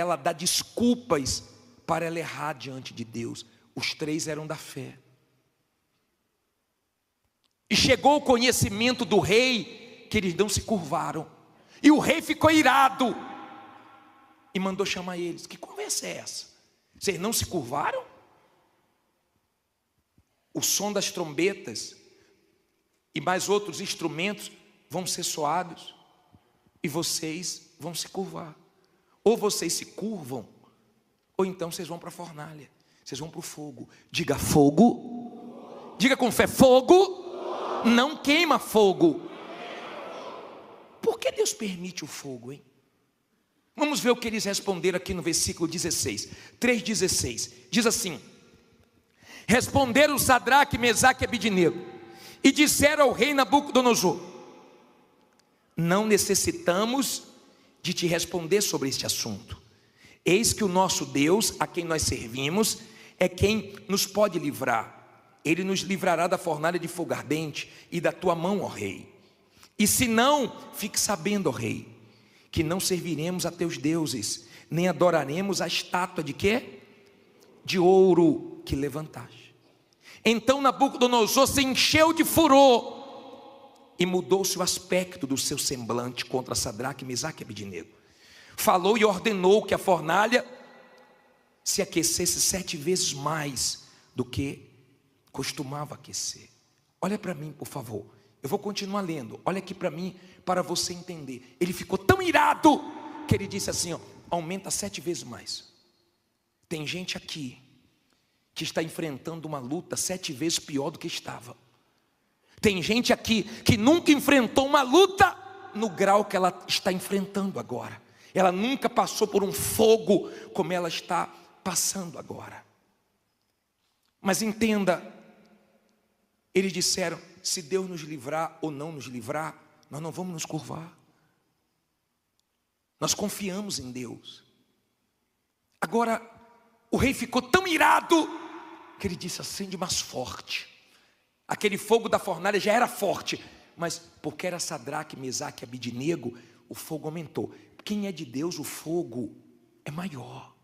ela dá desculpas para ela errar diante de Deus. Os três eram da fé. E chegou o conhecimento do rei que eles não se curvaram. E o rei ficou irado e mandou chamar eles. Que conversa é essa? Vocês não se curvaram? O som das trombetas e mais outros instrumentos vão ser soados e vocês vão se curvar. Ou vocês se curvam, ou então vocês vão para a fornalha, vocês vão para o fogo. Diga fogo. Diga com fé, fogo não queima fogo. Por que Deus permite o fogo, hein? Vamos ver o que eles responderam aqui no versículo 16, 3,16. Diz assim: responderam Sadraque, Mesaque e Abidnego e disseram ao rei Nabucodonosor: não necessitamos de te responder sobre este assunto. Eis que o nosso Deus, a quem nós servimos, é quem nos pode livrar. Ele nos livrará da fornalha de fogo ardente e da tua mão, ó rei. E se não, fique sabendo, ó rei, que não serviremos a teus deuses, nem adoraremos a estátua de quê? De ouro que levantaste. Então Nabucodonosor se encheu de furor e mudou-se o aspecto do seu semblante contra Sadraque, Mesaque e Abidnego. Falou e ordenou que a fornalha se aquecesse 7 vezes mais do que costumava aquecer. Olha para mim, por favor. Eu vou continuar lendo. Olha aqui para mim, para você entender. Ele ficou tão irado que ele disse assim, ó, aumenta 7 vezes mais. Tem gente aqui que está enfrentando uma luta 7 vezes pior do que estava. Tem gente aqui que nunca enfrentou uma luta no grau que ela está enfrentando agora. Ela nunca passou por um fogo como ela está passando agora. Mas entenda, eles disseram: se Deus nos livrar ou não nos livrar, nós não vamos nos curvar. Nós confiamos em Deus. Agora, o rei ficou tão irado que ele disse: acende mais forte. Aquele fogo da fornalha já era forte, mas porque era Sadraque, Mesaque e Abidnego, o fogo aumentou. Quem é de Deus, o fogo é maior,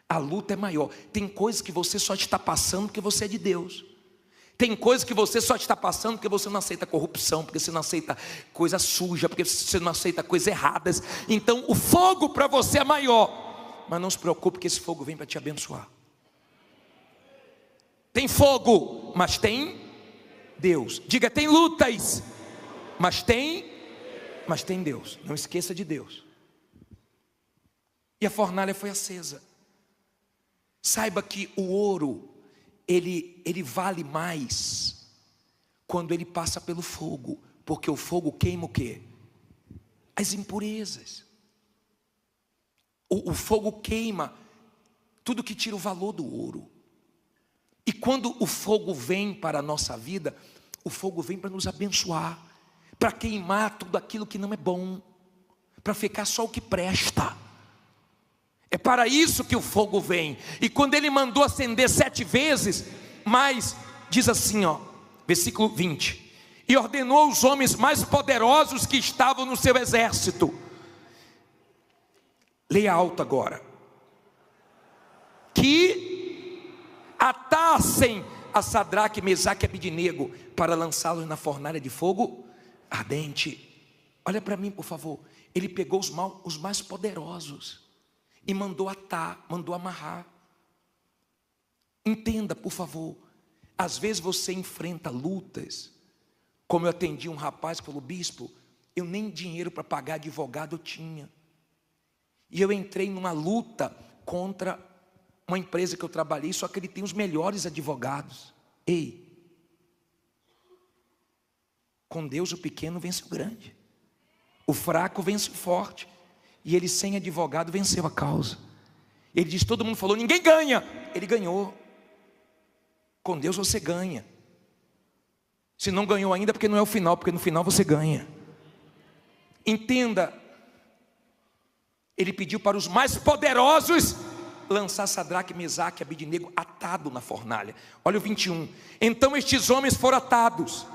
a luta é maior. Tem coisas que você só está passando porque você é de Deus. Tem coisas que você só está passando porque você não aceita corrupção, porque você não aceita coisa suja, porque você não aceita coisas erradas. Então o fogo para você é maior. Mas não se preocupe, que esse fogo vem para te abençoar. Tem fogo, mas tem Deus. Diga, tem lutas, mas tem Deus. Não esqueça de Deus. E a fornalha foi acesa. Saiba que o ouro, ele vale mais quando ele passa pelo fogo, porque o fogo queima o quê? As impurezas. O fogo queima tudo que tira o valor do ouro. E quando o fogo vem para a nossa vida, o fogo vem para nos abençoar, para queimar tudo aquilo que não é bom, para ficar só o que presta. É para isso que o fogo vem. E quando ele mandou acender 7 vezes, mas diz assim, ó, versículo 20: e ordenou aos homens mais poderosos que estavam no seu exército. Leia alto agora. Que atassem a Sadraque, Mesaque e Abidnego para lançá-los na fornalha de fogo ardente. Olha para mim, por favor. Ele pegou os mais poderosos e mandou atar, mandou amarrar. Entenda, por favor. Às vezes você enfrenta lutas. Como eu atendi um rapaz que falou: bispo, eu nem dinheiro para pagar advogado eu tinha. E eu entrei numa luta contra uma empresa que eu trabalhei, só que ele tem os melhores advogados. Ei, com Deus o pequeno vence o grande, o fraco vence o forte. E ele, sem advogado, venceu a causa. Ele diz: todo mundo falou, ninguém ganha. Ele ganhou. Com Deus você ganha. Se não ganhou ainda, porque não é o final, porque no final você ganha. Entenda. Ele pediu para os mais poderosos lançar Sadraque, Mesaque e Abidnego atado na fornalha. Olha o 21. Então estes homens foram atados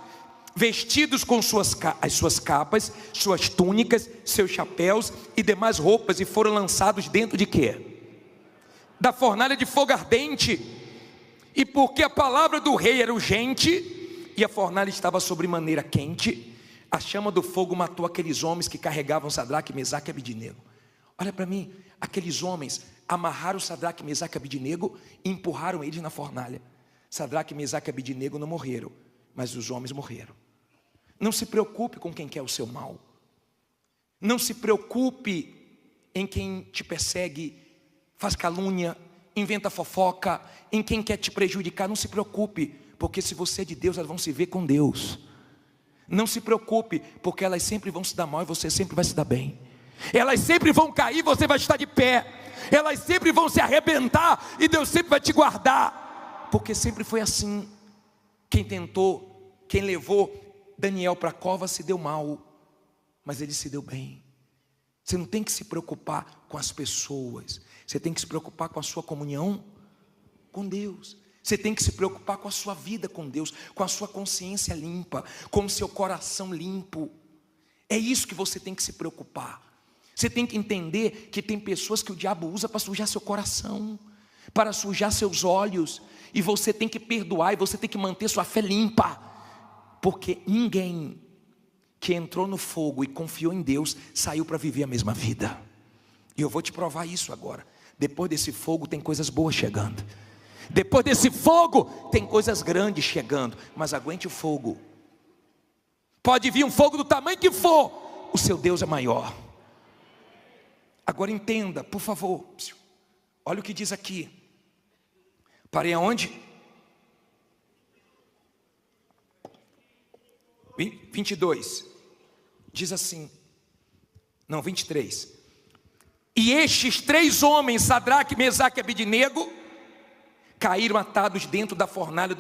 vestidos com as suas capas, suas túnicas, seus chapéus e demais roupas, e foram lançados dentro de quê? Da fornalha de fogo ardente. E porque a palavra do rei era urgente, e a fornalha estava sobremaneira quente, a chama do fogo matou aqueles homens que carregavam Sadraque, Mesaque e Abidnego. Olha para mim, aqueles homens amarraram Sadraque, Mesaque e Abidnego e empurraram eles na fornalha. Sadraque, Mesaque e Abidnego não morreram, mas os homens morreram. Não se preocupe com quem quer o seu mal. Não se preocupe em quem te persegue, faz calúnia, inventa fofoca, em quem quer te prejudicar. Não se preocupe, porque se você é de Deus, elas vão se ver com Deus. Não se preocupe, porque elas sempre vão se dar mal e você sempre vai se dar bem. Elas sempre vão cair, você vai estar de pé. Elas sempre vão se arrebentar e Deus sempre vai te guardar, porque sempre foi assim. Quem tentou, quem levou Daniel para a cova se deu mal, mas ele se deu bem. Você não tem que se preocupar com as pessoas, você tem que se preocupar com a sua comunhão com Deus. Você tem que se preocupar com a sua vida com Deus, com a sua consciência limpa, com o seu coração limpo. É isso que você tem que se preocupar. Você tem que entender que tem pessoas que o diabo usa para sujar seu coração, para sujar seus olhos, e você tem que perdoar, e você tem que manter sua fé limpa, porque ninguém que entrou no fogo e confiou em Deus saiu para viver a mesma vida. E eu vou te provar isso agora. Depois desse fogo tem coisas boas chegando. Depois desse fogo tem coisas grandes chegando. Mas aguente o fogo. Pode vir um fogo do tamanho que for, o seu Deus é maior. Agora entenda, por favor. Olha o que diz aqui. Parei aonde? 22. Diz assim. Não, 23. E estes 3 homens, Sadraque, Mesaque e Abidnego, caíram atados dentro da fornalha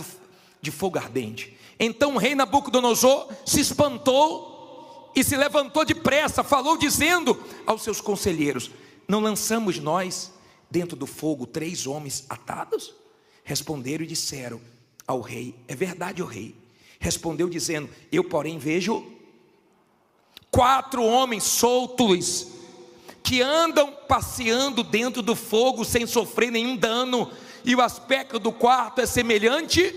de fogo ardente. Então o rei Nabucodonosor se espantou e se levantou depressa, falou dizendo aos seus conselheiros: não lançamos nós dentro do fogo 3 homens atados? Responderam e disseram ao rei: é verdade, ó rei. Respondeu dizendo: eu porém vejo 4 homens soltos, que andam passeando dentro do fogo sem sofrer nenhum dano, e o aspecto do quarto é semelhante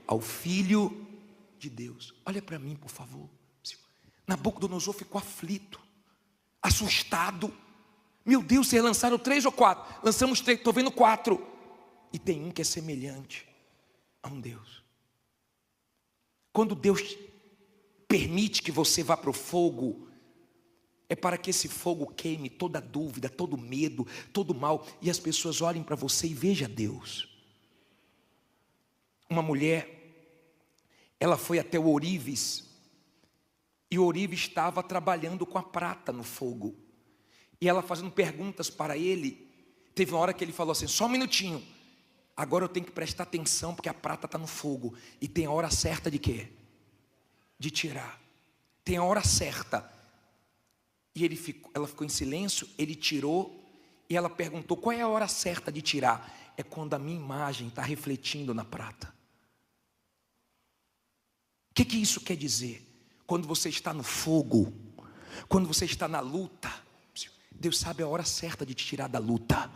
ao Filho de Deus. Olha para mim, por favor. Nabucodonosor ficou aflito, assustado. Meu Deus, vocês lançaram 3 ou 4? Lançamos 3, estou vendo 4. E tem um que é semelhante a um Deus. Quando Deus permite que você vá para o fogo, é para que esse fogo queime toda dúvida, todo medo, todo mal, e as pessoas olhem para você e vejam Deus. Uma mulher, ela foi até o ourives, e o ourives estava trabalhando com a prata no fogo, e ela fazendo perguntas para ele. Teve uma hora que ele falou assim: só um minutinho, agora eu tenho que prestar atenção, porque a prata está no fogo, e tem a hora certa de quê? De tirar. Tem a hora certa. E ela ficou em silêncio, ele tirou, e ela perguntou: qual é a hora certa de tirar? É quando a minha imagem está refletindo na prata. O que isso quer dizer? Quando você está no fogo, quando você está na luta, Deus sabe a hora certa de te tirar da luta.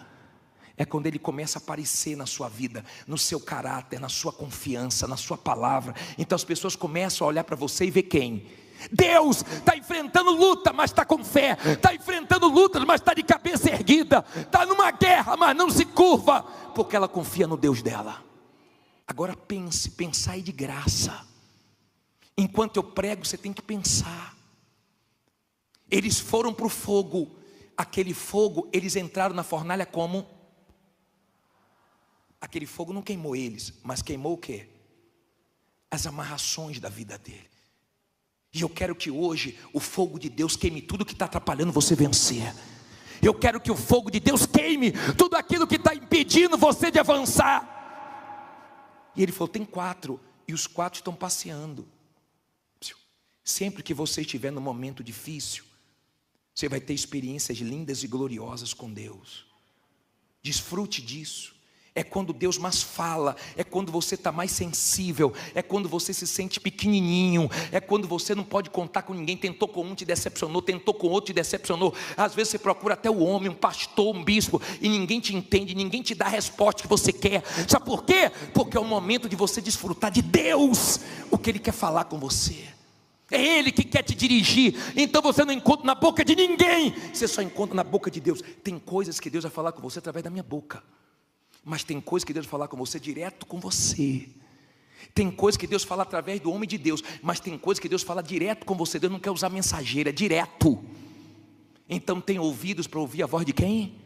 É quando Ele começa a aparecer na sua vida, no seu caráter, na sua confiança, na sua palavra. Então as pessoas começam a olhar para você e ver quem? Deus. Está enfrentando luta, mas está com fé. Está enfrentando lutas, mas está de cabeça erguida. Está numa guerra, mas não se curva, porque ela confia no Deus dela. Agora pense, pensai de graça. Enquanto eu prego, você tem que pensar. Eles foram para o fogo. Aquele fogo, eles entraram na fornalha como? Aquele fogo não queimou eles, mas queimou o quê? As amarrações da vida dele. E eu quero que hoje o fogo de Deus queime tudo que está atrapalhando você vencer. Eu quero que o fogo de Deus queime tudo aquilo que está impedindo você de avançar. E ele falou: tem 4, e os 4 estão passeando. Sempre que você estiver num momento difícil, você vai ter experiências lindas e gloriosas com Deus. Desfrute disso. É quando Deus mais fala, é quando você está mais sensível, é quando você se sente pequenininho, é quando você não pode contar com ninguém. Tentou com um, te decepcionou, tentou com outro, te decepcionou. Às vezes você procura até o homem, um pastor, um bispo, e ninguém te entende, ninguém te dá a resposta que você quer. Sabe por quê? Porque é o momento de você desfrutar de Deus, o que Ele quer falar com você. É Ele que quer te dirigir. Então você não encontra na boca de ninguém, você só encontra na boca de Deus. Tem coisas que Deus vai falar com você através da minha boca, mas tem coisa que Deus vai falar com você direto com você. Tem coisa que Deus fala através do homem de Deus, mas tem coisa que Deus fala direto com você. Deus não quer usar mensageiro, é direto. Então tem ouvidos para ouvir a voz de quem?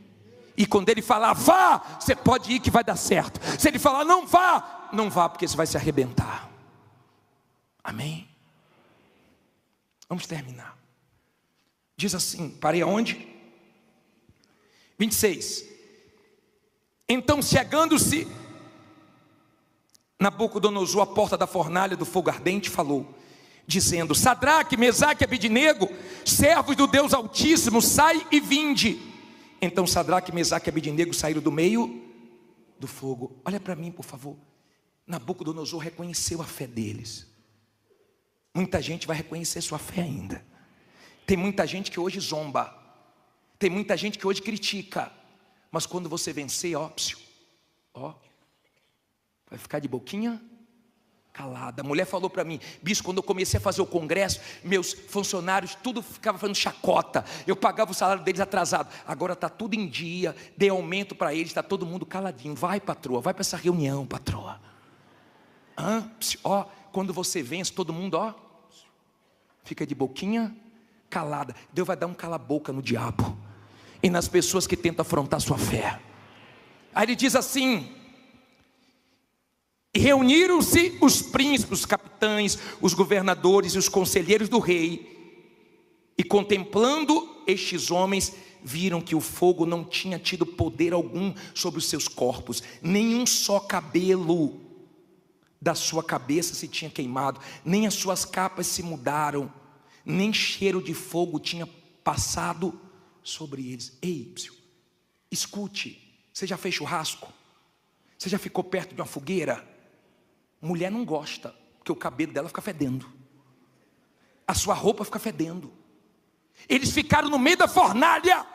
E quando Ele falar vá, você pode ir que vai dar certo. Se Ele falar não vá, não vá, porque você vai se arrebentar. Amém? Vamos terminar. Diz assim, parei aonde? 26. Então, chegando-se Nabucodonosor à porta da fornalha do fogo ardente, falou, dizendo, Sadraque, Mesaque e Abidnego, servos do Deus Altíssimo, sai e vinde. Então Sadraque, Mesaque e Abidnego saíram do meio do fogo. Olha para mim, por favor. Nabucodonosor reconheceu a fé deles. Muita gente vai reconhecer sua fé ainda. Tem muita gente que hoje zomba, tem muita gente que hoje critica, mas quando você vencer, vai ficar de boquinha calada. A mulher falou para mim, bispo, quando eu comecei a fazer o congresso, meus funcionários, tudo ficava fazendo chacota, eu pagava o salário deles atrasado, agora está tudo em dia, dei aumento para eles, está todo mundo caladinho. Vai, patroa, vai para essa reunião, patroa. Quando você vence, todo mundo, fica de boquinha calada. Deus vai dar um cala-boca no diabo e nas pessoas que tentam afrontar sua fé. Aí ele diz assim, e reuniram-se os príncipes, os capitães, os governadores e os conselheiros do rei, e contemplando estes homens, viram que o fogo não tinha tido poder algum sobre os seus corpos, nenhum só cabelo da sua cabeça se tinha queimado, nem as suas capas se mudaram, nem cheiro de fogo tinha passado sobre eles. Ei, escute, você já fez churrasco? Você já ficou perto de uma fogueira? Mulher não gosta, porque o cabelo dela fica fedendo, a sua roupa fica fedendo. Eles ficaram no meio da fornalha,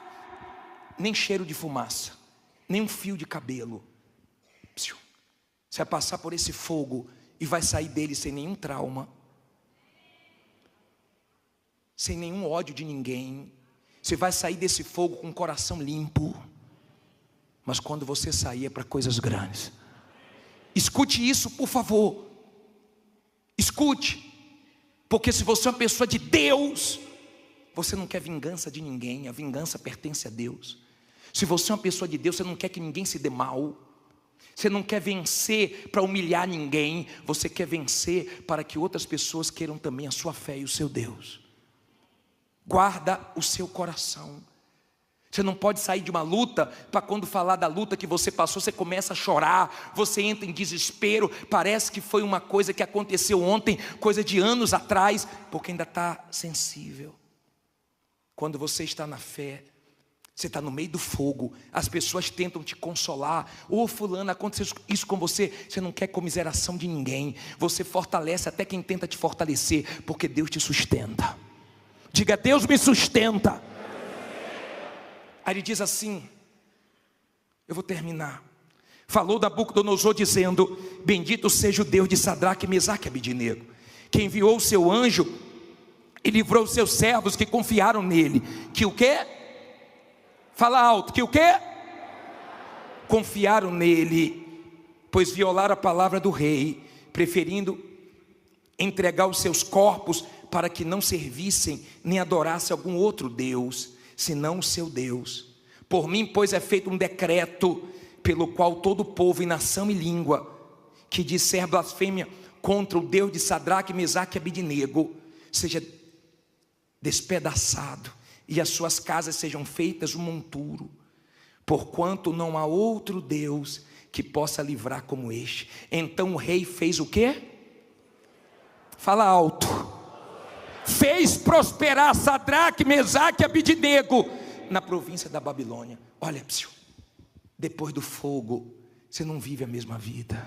nem cheiro de fumaça, nem um fio de cabelo. Você vai passar por esse fogo e vai sair dele sem nenhum trauma, sem nenhum ódio de ninguém. Você vai sair desse fogo com o coração limpo. Mas quando você sair é para coisas grandes. Escute isso, por favor. Escute. Porque se você é uma pessoa de Deus, você não quer vingança de ninguém. A vingança pertence a Deus. Se você é uma pessoa de Deus, você não quer que ninguém se dê mal. Você não quer vencer para humilhar ninguém. Você quer vencer para que outras pessoas queiram também a sua fé e o seu Deus. Guarda o seu coração. Você não pode sair de uma luta para quando falar da luta que você passou, você começa a chorar, você entra em desespero, parece que foi uma coisa que aconteceu ontem, coisa de anos atrás, porque ainda está sensível. Quando você está na fé, você está no meio do fogo, as pessoas tentam te consolar, fulano, aconteceu isso com você, você não quer comiseração de ninguém, você fortalece até quem tenta te fortalecer, porque Deus te sustenta. Diga, Deus me sustenta. Aí ele diz assim, eu vou terminar. Falou Nabucodonosor dizendo, bendito seja o Deus de Sadraque, Mesaque e Abidnego, que enviou o seu anjo e livrou os seus servos que confiaram nele. Que o quê? Fala alto, que o quê? Confiaram nele, pois violaram a palavra do rei, preferindo entregar os seus corpos para que não servissem nem adorassem algum outro Deus, senão o seu Deus. Por mim, pois, é feito um decreto, pelo qual todo povo e nação e língua, que disser blasfêmia contra o Deus de Sadraque, Mesaque e Abidnego, seja despedaçado, e as suas casas sejam feitas um monturo, porquanto não há outro Deus que possa livrar como este. Então o rei fez o quê? Fala alto. Fez prosperar Sadraque, Mesaque e Abidnego na província da Babilônia. Olha, depois do fogo você não vive a mesma vida.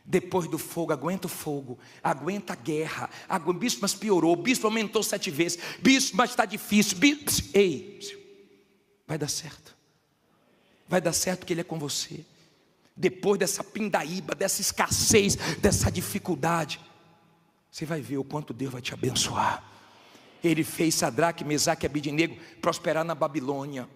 Depois do fogo, aguenta o fogo, aguenta a guerra. Bispo, mas piorou, bispo aumentou 7 vezes, bispo, mas está difícil, bispo. Ei, vai dar certo. Vai dar certo porque Ele é com você. Depois dessa pindaíba, dessa escassez, dessa dificuldade, você vai ver o quanto Deus vai te abençoar. Ele fez Sadraque, Mesaque e Abidnego prosperar na Babilônia,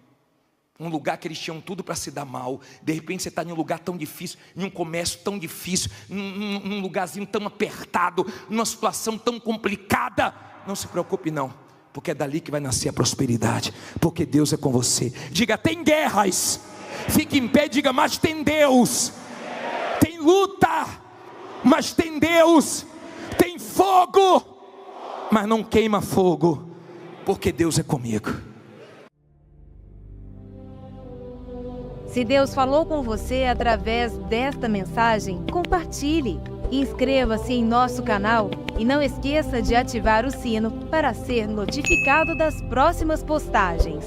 um lugar que eles tinham tudo para se dar mal. De repente você está em um lugar tão difícil, em um comércio tão difícil, num lugarzinho tão apertado, numa situação tão complicada. Não se preocupe não, porque é dali que vai nascer a prosperidade, porque Deus é com você. Diga, tem guerras, fique em pé, diga, mas tem Deus. Tem luta, mas tem Deus. Tem fogo, mas não queima fogo, porque Deus é comigo. Se Deus falou com você através desta mensagem, compartilhe. Inscreva-se em nosso canal e não esqueça de ativar o sino para ser notificado das próximas postagens.